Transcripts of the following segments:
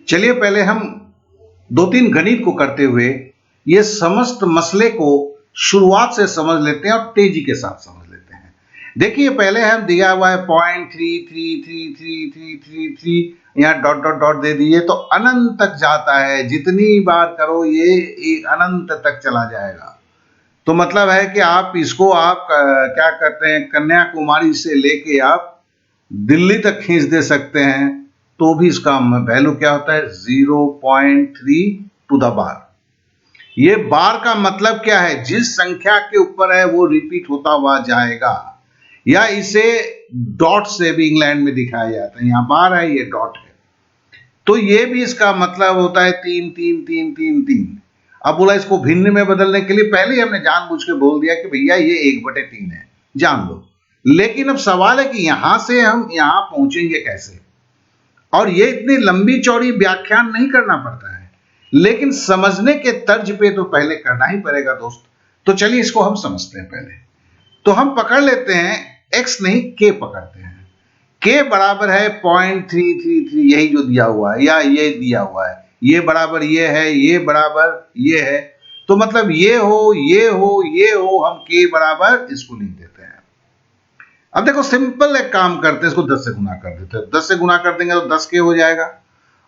चलिए पहले हम दो तीन गणित को करते हुए ये समस्त मसले को शुरुआत से समझ लेते हैं और तेजी के साथ समझ लेते हैं। देखिए पहले हम दिया हुआ है 0.333333 यहाँ डॉट डॉट डॉट दे दिए तो अनंत तक जाता है। जितनी बार करो ये अनंत तक चला जाएगा। तो मतलब है कि आप इसको क्या करते हैं, कन्याकुमारी से लेके आप दिल्ली तक खींच दे सकते हैं, तो भी इसका वैल्यू क्या होता है 0.3 टू द बार। ये बार का मतलब क्या है, जिस संख्या के ऊपर है वो रिपीट होता हुआ जाएगा, या इसे डॉट से भी इंग्लैंड में दिखाया जाता है। यहां बार है, ये डॉट है, तो ये भी इसका मतलब होता है 3 3 3 3 3। अब बोला इसको भिन्न में बदलने के लिए पहले ही हमने जानबूझ के बोल दिया कि भैया ये 1/3 है, जान लो। लेकिन अब सवाल है कि यहां से हम यहां पहुंचेंगे कैसे, और ये इतनी लंबी चौड़ी व्याख्यान नहीं करना पड़ता है, लेकिन समझने के तर्ज पे तो पहले करना ही पड़ेगा दोस्त। तो चलिए इसको हम समझते हैं। पहले तो हम पकड़ लेते हैं x नहीं k पकड़ते हैं। k बराबर है 0.333, यही जो दिया हुआ है, या ये दिया हुआ है, ये बराबर ये है, ये बराबर ये है, तो मतलब ये हो ये हो ये हो, हम k बराबर इसको लिख देते हैं। अब देखो सिंपल एक काम करते हैं, इसको 10 से गुना कर देते हैं। 10 से गुना कर देंगे तो 10k हो जाएगा,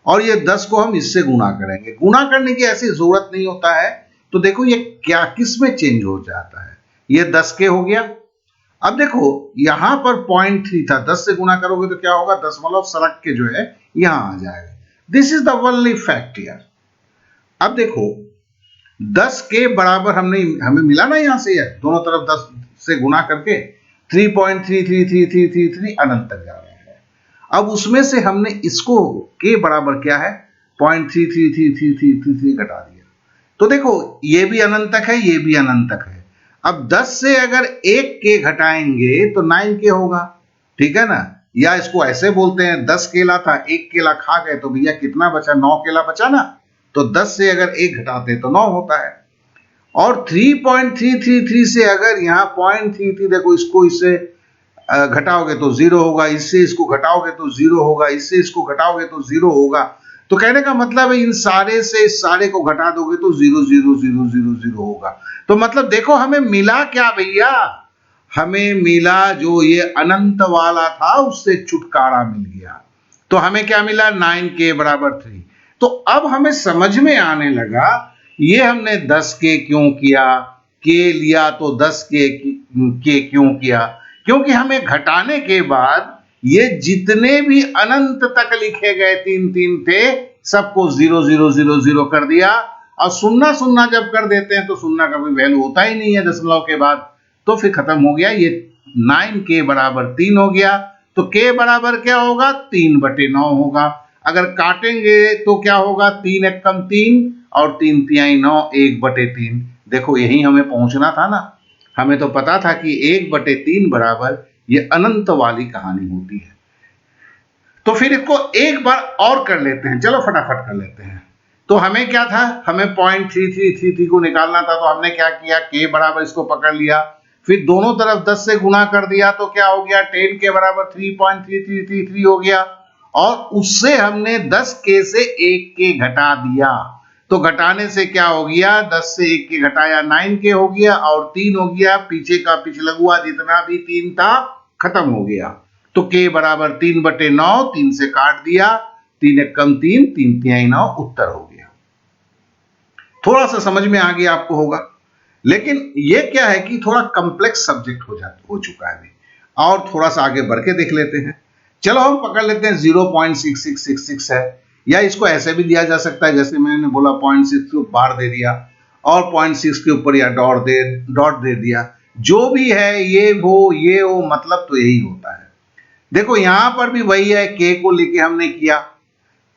और ये 10 को हम इससे गुना करेंगे। गुना करने की ऐसी जरूरत नहीं होता है। तो देखो ये क्या किस में चेंज हो जाता है, ये 10k हो गया। अब देखो यहां पर 0.3 था, 10 से गुना करोगे तो क्या होगा, 10 मतलब सरक के जो है यहां आ जाएगा। This is the only fact here. अब देखो 10k बराबर हमें मिला ना, यहां से दोनों तरफ 10 से गुना करके 3.33333 अनंत तक जा रहा है। अब उसमें से हमने इसको k बराबर क्या है 0.333333 घटा दिया, तो देखो ये भी अनंत तक है, ये भी अनंत तक है। अब 10 से अगर 1k घटाएंगे तो 9k होगा, ठीक है ना। या इसको ऐसे बोलते हैं 10 केला था, 1 केला खा गए तो भैया कितना बचा, 9 केला बचा ना। तो 10 से अगर 1 घटाते तो 9 होता है। और 3.333 से अगर यहाँ 0.33, देखो इसको इससे घटाओगे तो 0 होगा, इससे इसको घटाओगे तो 0 होगा, इससे इसको घटाओगे तो 0 होगा। तो कहने का मतलब है इन सारे से इस सारे को घटा दोगे तो 0 0 0 0 0 होगा। तो मतलब देखो हमें मिला क्या भैया, हमें मिला जो ये अनंत वाला था उससे छुटकारा मिल गया। तो हमें क्या मिला 9k बराबर 3। तो अब हमें समझ में आने लगा ये हमने 10k क्यों किया, k लिया तो 10k क्यों किया, क्योंकि हमें घटाने के बाद ये जितने भी अनंत तक लिखे गए 3 3 थे सबको 0 0 0 0 कर दिया। और सुन्ना सुन्ना जब कर देते हैं तो सुन्ना का कोई वैल्यू होता ही नहीं है दशमलव के बाद, तो फिर खत्म हो गया। ये 9k बराबर 3 हो गया। तो k बराबर क्या होगा 3/9 होगा। अगर काटेंगे तो क्या होगा 3 एकम 3 और 3 तिहाई 9, 1/3। देखो यही हमें पहुंचना था ना, हमें तो पता था कि 1/3 बराबर ये अनंत वाली कहानी होती है। तो फिर इसको एक बार और कर लेते हैं, चलो फटाफट कर लेते हैं। तो हमें क्या था, हमें 0.3333 को निकालना था। तो हमने क्या किया, k बराबर इसको पकड़ लिया, फिर दोनों तरफ 10 से गुना कर दिया तो क्या हो गया 10k बराबर 3.3333 हो गया। और उससे हमने 10k से 1k घटा दिया। तो घटाने से क्या हो गया, 10 से 1k घटाया 9k हो गया, और 3 हो गया, पीछे का पिछलगुआ जितना भी 3 था खत्म हो गया। तो k बराबर 3/9, 3 से काट दिया, 3 एकम 3, 3 तिहाई 9, उत्तर हो गया। थोड़ा सा समझ में आ गया आपको होगा, लेकिन ये क्या है कि थोड़ा कॉम्प्लेक्स सब्जेक्ट हो चुका है अभी, और थोड़ा सा आगे बढ़ के देख लेते हैं। चलो हम पकड़ लेते हैं 0.6666 है, या इसको ऐसे भी दिया जा सकता है जैसे मैंने बोला 0.6 को बार दे दिया और 0.6 के ऊपर या डॉट दे दिया। जो भी है ये हो मतलब तो यही होता है। देखो यहां पर भी वही है, k को लेके हमने किया,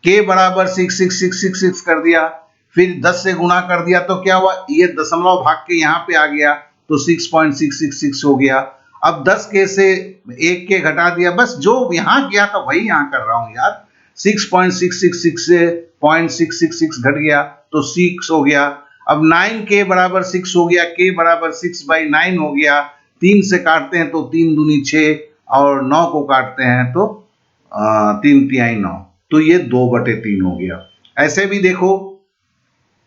k बराबर 66666 कर दिया, फिर 10 से गुणा कर दिया तो क्या हुआ, ये दशमलव भाग के यहां पे आ गया तो 6.666 हो गया। अब 10k से 1k घटा दिया, बस जो यहां किया था वही यहां कर रहा हूं यार। 6.666 से 0.666 घट गया तो 6 हो गया। अब 9k बराबर 6 हो गया, k बराबर 6/9 हो गया। 3 से काटते हैं तो 3 दूनी 6, और 9 को काटते हैं तो 3 तिहाई 9, तो ये 2/3 हो गया। ऐसे भी देखो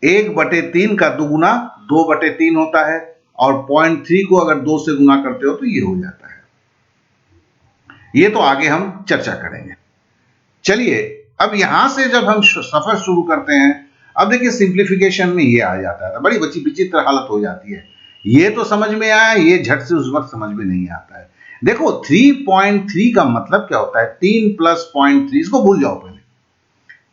1/3 का दुगुना 2/3 होता है, और 0.3 को अगर 2 से गुना करते हो तो ये हो जाता है। ये तो आगे हम चर्चा करेंगे। चलिए अब यहां से जब हम सफर शुरू करते हैं, अब देखिए सिंप्लीफिकेशन में ये आ जाता है, बड़ी विचित्र हालत हो जाती है। ये तो समझ में आया, ये झट से उस वक्त समझ में नहीं आता है। देखो 3.3 का मतलब क्या होता है, 3 + 0.3, इसको भूल जाओ पहले।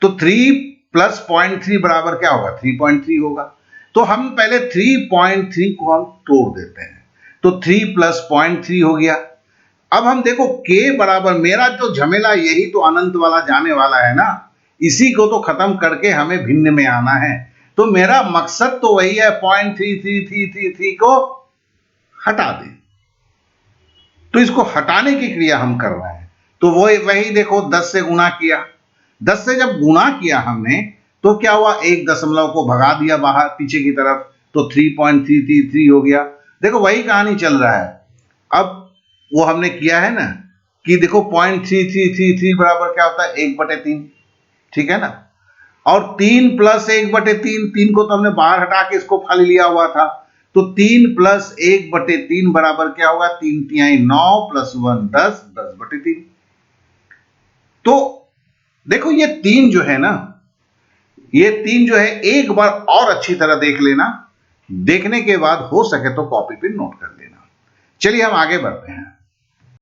तो 3 + 0.3 बराबर क्या होगा, 3.3 होगा। तो हम पहले 3.3 को हम तोड़ देते हैं, तो 3 + 0.3 हो गया। अब हम देखो k बराबर, मेरा तो झमेला यही तो अनंत वाला जाने वाला है ना, इसी को तो खत्म करके हमें भिन्न में आना है। तो मेरा मकसद तो वही है, 0.3333 को हटा दें। तो इसको हटाने की क्रिया हम कर रहे हैं। तो वही देखो 10 से गुणा किया, 10 से जब गुणा किया हमने तो क्या हुआ, 1 दशमलव को भगा दिया बाहर पीछे की तरफ, तो 3.333 हो गया। देखो वही कहानी चल रहा है। अब वो हमने किया है ना कि देखो 0.3333 बराबर क्या होता है, 1/3, ठीक है ना। और 3 + 1/3, 3 को तो हमने बाहर हटा के इसको खाली लिया हुआ था, तो 3 + 1/3 बराबर क्या होगा, 3 तिहाई 9 + 1 10, 10/3। तो देखो ये 3 जो है ना, ये 3 जो है एक बार और अच्छी तरह देख लेना, देखने के बाद हो सके तो कॉपी पे नोट कर लेना। चलिए हम आगे बढ़ते हैं।